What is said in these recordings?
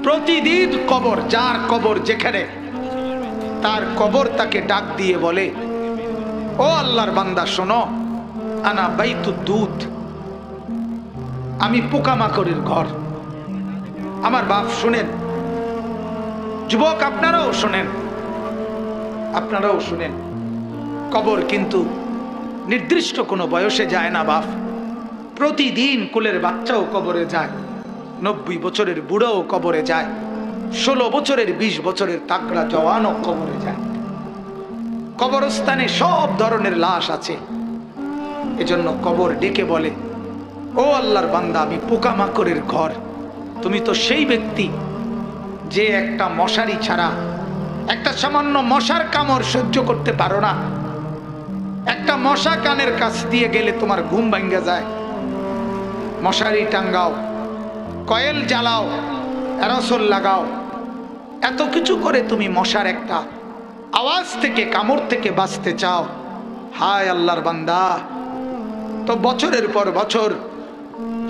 প্রতিদিন কবর, যার কবর যেখানে, তার কবর তাকে ডাক দিয়ে বলে, ও আল্লাহর বান্দা শোনো, আনা বাইতুদ দুধ, আমি পোকামাকড়ের ঘর। আমার বাপ শুনেন, যুবক আপনারাও শুনেন, আপনারাও শুনেন, কবর কিন্তু নির্দিষ্ট কোনো বয়সে যায় না বাপ। প্রতিদিন কুলের বাচ্চাও কবরে যায়, 90 বছরের বুড়োও কবরে যায়, 16 বছরের 20 বছরের তাগড়া জওয়ানও কবরে যায়। কবরস্থানে সব ধরনের লাশ আছে। এজন্য কবর ডেকে বলে, ও আল্লাহর বান্দা, আমি পোকামাকড়ের ঘর। তুমি তো সেই ব্যক্তি যে একটা মশারি ছাড়া, একটা সামান্য মশার কামড় সহ্য করতে পারো না। একটা মশা কানের কাছ দিয়ে গেলে তোমার ঘুম ভাঙ্গা যায়। মশারি টাঙ্গাও, কয়েল জ্বালাও, অ্যারোসল লাগাও, এত কিছু করে তুমি মশার একটা আওয়াজ থেকে, কামড় থেকে বাঁচতে চাও। হায় আল্লাহর বান্দা, তো বছরের পর বছর,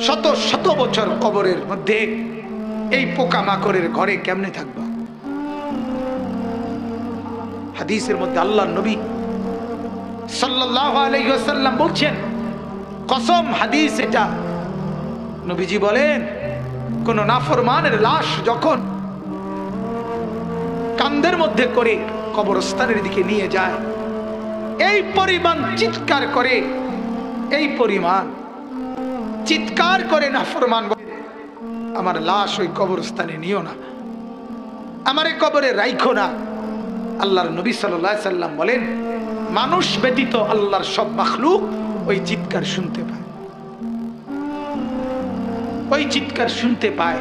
শত শত বছর কবরের মধ্যে এই পোকামাকড়ের ঘরে কেমনে থাকবা? হাদিসের মধ্যে আল্লাহর নবী সাল্লাল্লাহু আলাইহি ওয়াসাল্লাম বলছেন, কসম, হাদিস এটা, নবীজি বলেন, কোন নাফরমানের লাশ যখন কান্দের মধ্যে করে কবরস্থানের দিকে নিয়ে যায়, এই পরিমাণ চিৎকার করে, এই পরিমাণ চিৎকার করে নাফরমান বলে, আমার লাশ ওই কবরস্থানে নিও না, আমারে কবরে রাইখো না। আল্লাহর নবী সাল্লাল্লাহু আলাইহি সাল্লাম বলেন, মানুষ ব্যতীত আল্লাহর সব মাখলুক ওই চিৎকার শুনতে পায়, ওই চিৎকার শুনতে পায়।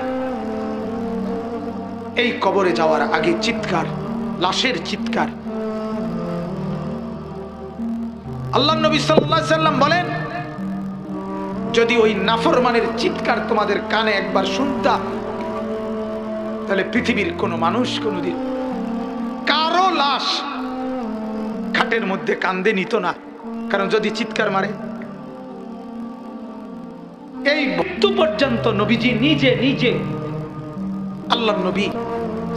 এই কবরে যাওয়ার আগে চিৎকার, লাশের চিৎকার। আল্লাহর নবী সাল্লাল্লাহু আলাইহি সাল্লাম বলেন, যদি ওই নাফরমানের চিৎকার তোমাদের কানে একবার শুনতা, তাহলে পৃথিবীর কোনো মানুষ কোনোদিন কারো লাশ খাটের মধ্যে কান্দে নিত না। কারণ যদি চিৎকার মারে, এই মৃত্যু পর্যন্ত নবীজি নিজে নিজে, আল্লাহর নবী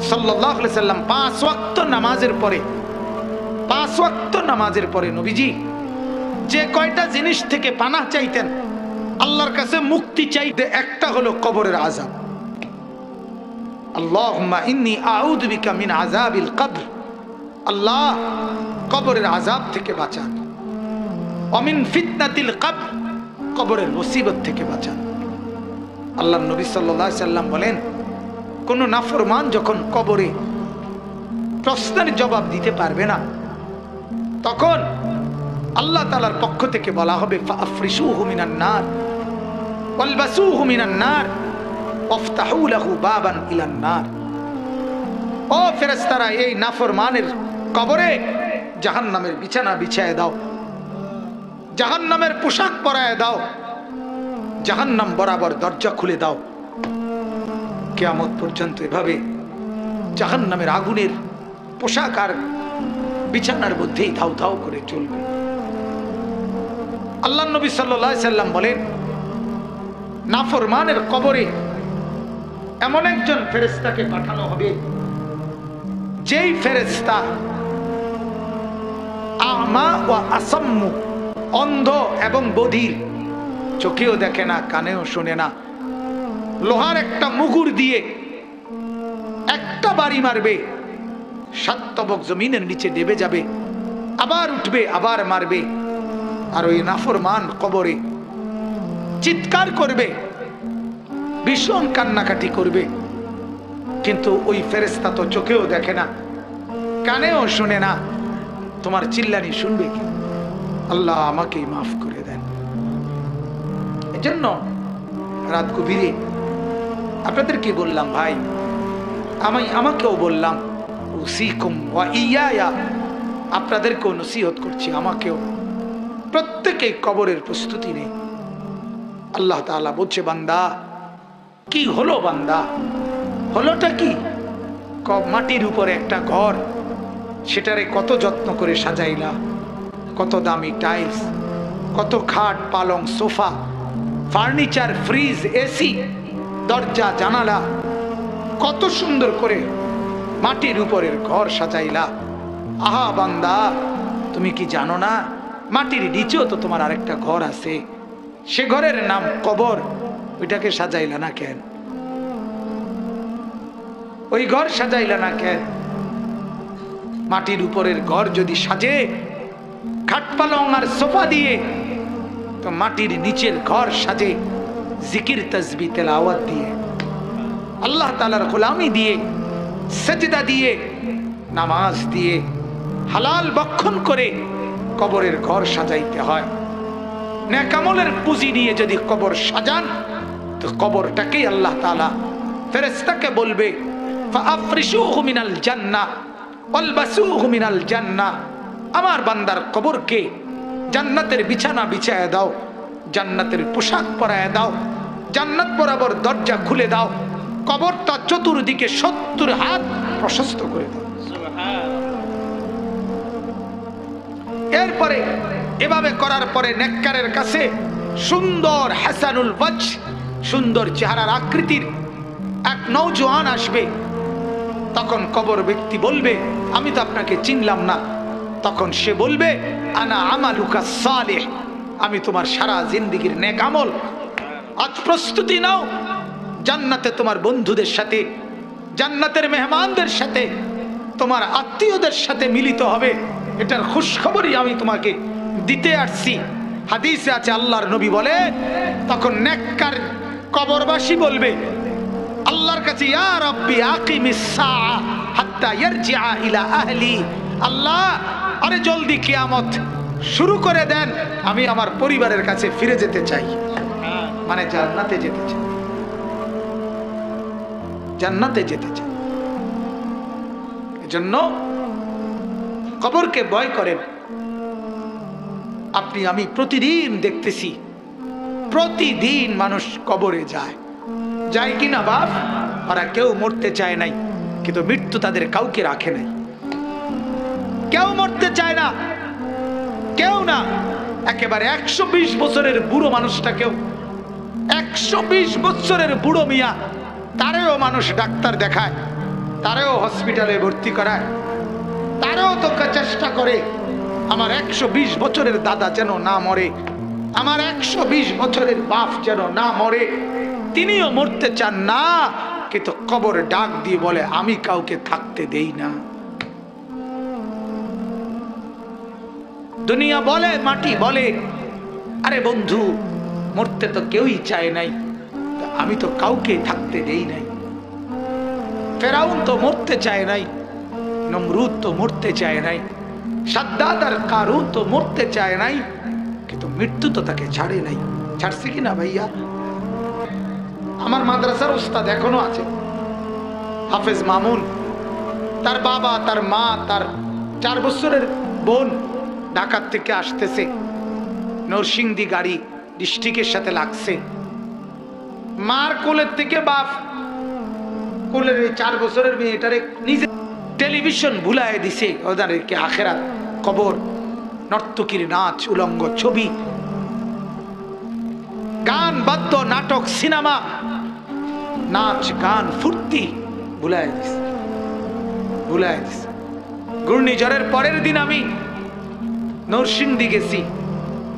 সাল্লাল্লাহু আলাইহি সাল্লাম 5 ওয়াক্ত নামাজের পরে, 5 ওয়াক্ত নামাজের পরে নবীজি যে কয়টা জিনিস থেকে পানাহ চাইতেন, আল্লাহর কাছে মুক্তি চাইতে, একটা হলো কবরের আযাব। আল্লাহুম্মা ইন্নী আউযু বিকা মিন আযাবিল কবর, আল্লাহ কবরের আযাব থেকে বাঁচান। ওয়া মিন ফিতনাতিল কবর, কবরের মুসিবত থেকে বাঁচান। আল্লাহর নবী সাল্লাল্লাহু আলাইহি সাল্লাম বলেন, কোন নাফরমান যখন কবরে প্রশ্নের জবাব দিতে পারবে না, তখন আল্লাহ তাআলার পক্ষ থেকে বলা হবে, ফাআফরিশুহু মিনান নার ওয়ালবাসুহু মিনান নার ওয়াফতাহু লাহু বাবান ইলান নার। ও ফেরেশতারা, এই নাফরমানের কবরে জাহান্নামের বিছানা বিছায় দাও, জাহান্নামের পোশাক পরায় দাও, জাহান্নাম বরাবর দরজা খুলে দাও। কিয়ামত পর্যন্ত এভাবে জাহান্নামের আগুনের পোশাক আর বিছানার মধ্যেই ধাউ ধাউ করে চলবে। আল্লাহর নবী সাল্লাল্লাহু আলাইহি সাল্লাম বলেন, নাফরমানের কবরে এমন একজন ফেরেশতাকে পাঠানো হবে, যেই ফেরেশতা আমা ওয়া আসাম্মু, অন্ধ এবং বধির, চোখেও দেখে না, কানেও শোনে না, লোহার একটা মুগুর দিয়ে একটা বাড়ি মারবে, 7 তবক জমিনের নিচে ডেবে যাবে, আবার উঠবে, আবার মারবে। আর ওই নাফরমান কবরে চিৎকার করবে, ভীষণ কান্নাকাটি করবে, কিন্তু ওই ফেরেশতা তো চোখেও দেখে না, কানেও শুনে না, তোমার চিল্লানি শুনবে কি? আল্লাহ আমাকেই মাফ করে দেন। এজন্য রাত গভীরে আপনাদের কি বললাম ভাই, আমাকেও বললাম, উসিকুম ওয়া ইয়া, আপনাদেরকেও নসিহত করছি, আমাকেও। প্রত্যেকেই কবরের প্রস্তুতি নেই। আল্লাহ তাআলা বলছে, বান্দা কি হলো, বান্দা হলোটা কি? মাটির উপরে একটা ঘর, সেটারে কত যত্ন করে সাজাইলা, কত দামি টাইলস, কত খাট পালং সোফা, ফার্নিচার, ফ্রিজ, এসি, দরজা জানালা, কত সুন্দর করে মাটির উপরের ঘর সাজাইলা। আহা বান্দা, তুমি কি জানো না মাটির নিচেও তো তোমার আরেকটা ঘর আছে, সে ঘরের নাম কবর। ওইটাকে সাজাইলা না কেন? ওই ঘর সাজাইলা না কেন? মাটির উপরের ঘর যদি সাজে খাট পালং আর সোফা দিয়ে, তো মাটির নিচের ঘর সাজে জিকির তাসবিহ তেলাওয়াত দিয়ে, আল্লাহ তাআলার গোলামি দিয়ে, সেজদা দিয়ে, নামাজ দিয়ে, হালাল ভক্ষণ করে কবরের ঘর সাজাইতে হয়। নেক আমলের পুঁজি নিয়ে যদি কবর সাজান, তো কবরটাকেই আল্লাহ তাআলা ফেরেশতাকে বলবে ফাআফরিশুহু মিনাল জান্নাহ ওয়ালবাসুহু মিনাল জান্নাহ, আমার বান্দার কবরকে জান্নাতের বিছানা বিছায়া দাও, জান্নাতের পোশাক পরায়া দাও, জান্নাত বরাবর দরজা খুলে দাও, কবরটা চতুর্দিকে 70 হাত প্রশস্ত করে দাও। এরপরে এভাবে করার পরে নেককারের কাছে সুন্দর হাসানুল ওয়াজহ, সুন্দর চেহারার আকৃতির এক নওজোয়ান আসবে। তখন কবর ব্যক্তি বলবে, আমি তো আপনাকে চিনলাম না। তখন সে বলবে, আনা আমালুকা সালেহ, আমি তোমার সারা জিন্দেগীর নেক আমল। আজ প্রস্তুতি নাও, জান্নাতে তোমার বন্ধুদের সাথে, জান্নাতের মেহমানদের সাথে, তোমার আত্মীয়দের সাথে মিলিত হবে। এটার খুশখবরই আমি তোমাকে দিতে আসছি। হাদিসে আছে, আল্লাহর নবী বলে, তখন নেককার কবরবাসী বলবে আল্লাহর কাছে, ইয়া রাব্বি আকিমিস সাআ হাত্তা ইয়ারজিআ ইলা আহলি, আল্লাহ আরে জলদি কিয়ামত শুরু করে দেন, আমি আমার পরিবারের কাছে ফিরে যেতে চাই। মানে জান্নাতে যেতে চাই, জান্নাতে যেতে চাই। এজন্য কবরকে ভয় করেন। আপনি আমি প্রতিদিন দেখতেছি, প্রতিদিন মানুষ কবরে যায়, যায় কিনা বাপ? ওরা কেউ মরতে চায় নাই, কিন্তু মৃত্যু তাদের কাউকে রাখে নাই। কেউ মরতে চায় না, কেউ না। একেবারে 120 বছরের বুড়ো মানুষটাকেও, 120 বছরের বুড়ো মিয়া, তারেও মানুষ ডাক্তার দেখায়, তারেও হসপিটালে ভর্তি করায়, তারেও তো চেষ্টা করে আমার 120 বছরের দাদা যেন না মরে, আমার 120 বছরের বাপ যেন না মরে। তিনিও মরতে চান না, কিন্তু কবরে ডাক দিয়ে বলে, আমি কাউকে থাকতে দেই না। দুনিয়া বলে, মাটি বলে, আরে বন্ধু মরতে তো কেউই চায় নাই, আমি তো কাউকে থাকতে দেই নাই। ফেরাউন তো মরতে চায় নাই, নমরুদ তো মরতে চায় নাই, সাদ্দাত আর কারুন তো মরতে চায় নাই, কিন্তু মৃত্যু তো তাকে ছাড়ে নাই। ছাড়ছে কিনা ভাইয়া? আমার মাদ্রাসার উস্তাদ এখনো আছে, হাফেজ মামুন। তার বাবা, তার মা, তার 4 বছরের বোন ঢাকা থেকে আসতেছে, নরসিংদী গাড়ি ডিস্ট্রিক্টের সাথে লাগছে। মার কোলের থেকে বাপ কোলের 4 বছরের মেয়েটারে নিজে টেলিভিশন ভুলায় দিছে, ওদেরকে আখেরাত, কবর, নর্তকীর নাচ, উলঙ্গ ছবি, গান, বাদ্য, নাটক, সিনেমা, নাচ গান, ফুর্তি ভুলায় দিছে, ভুলায় দিছে। ঘূর্ণিঝড়ের পরের দিন আমি নরসিংদী গেছি,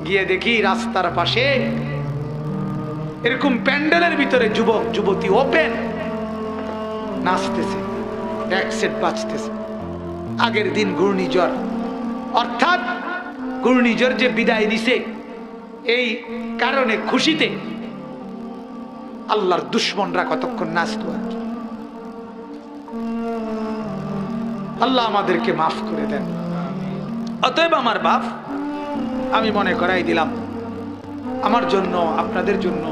গিয়ে দেখি রাস্তার পাশে এরকম প্যান্ডেলের ভিতরে যুবক যুবতী ওপেন নাচতেছে, এক সেট বাজতেছে। আগের দিন ঘূর্ণিঝড়, অর্থাৎ ঘূর্ণিঝড় যে বিদায় দিছে, এই কারণে খুশিতে আল্লাহর দুশ্মনরা কতক্ষণ নাচতো আর কি। আল্লাহ আমাদেরকে মাফ করে দেন। অতএব আমার বাপ, আমি মনে করাই দিলাম, আমার জন্য, আপনাদের জন্য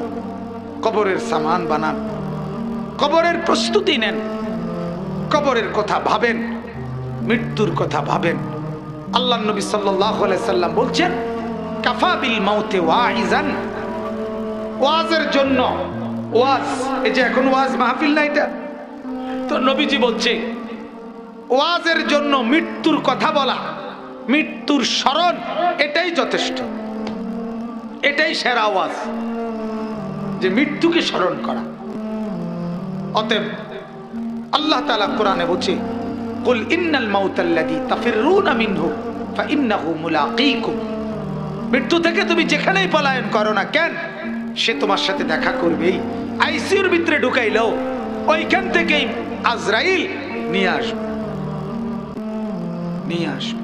কবরের সামান বানান, কবরের প্রস্তুতি নেন, কবরের কথা ভাবেন, মৃত্যুর কথা ভাবেন। আল্লাহ নবী সাল্লাল্লাহু আলাইহি সাল্লাম বলছেন, কাফা বিল মাউতে ওয়াইজান, ওয়াজের জন্য ওয়াজ, এই যে এখন ওয়াজ মাহফিল না এটা, তো নবীজি বলছে ওয়াজের জন্য মৃত্যুর কথা বলা, মৃত্যুর স্মরণ, এটাই যথেষ্ট, এটাই সেরা ওয়াজ, যে মৃত্যুকে স্মরণ করা। অতএব আল্লাহ তাআলা কোরআনে বলছে, কুল ইন্নাল মাউতাল্লাযী তাফিররুনা মিনহু ফাইন্নাহু মুলাকীকুম। মৃত্যু থেকে তুমি যেখানেই পলায়ন করো না কেন, সে তোমার সাথে দেখা করবেই। আইসিইউর ভিতরে ঢুকাইলো, ওইখান থেকেই আজরাইল নিয়ে আসবে, নিয়ে আসবে।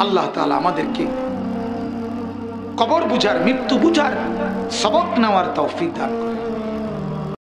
আল্লাহ তাআলা আমাদেরকে কবর বুঝার, মৃত্যু বুঝার সবক নেওয়ার তৌফিক দান করে।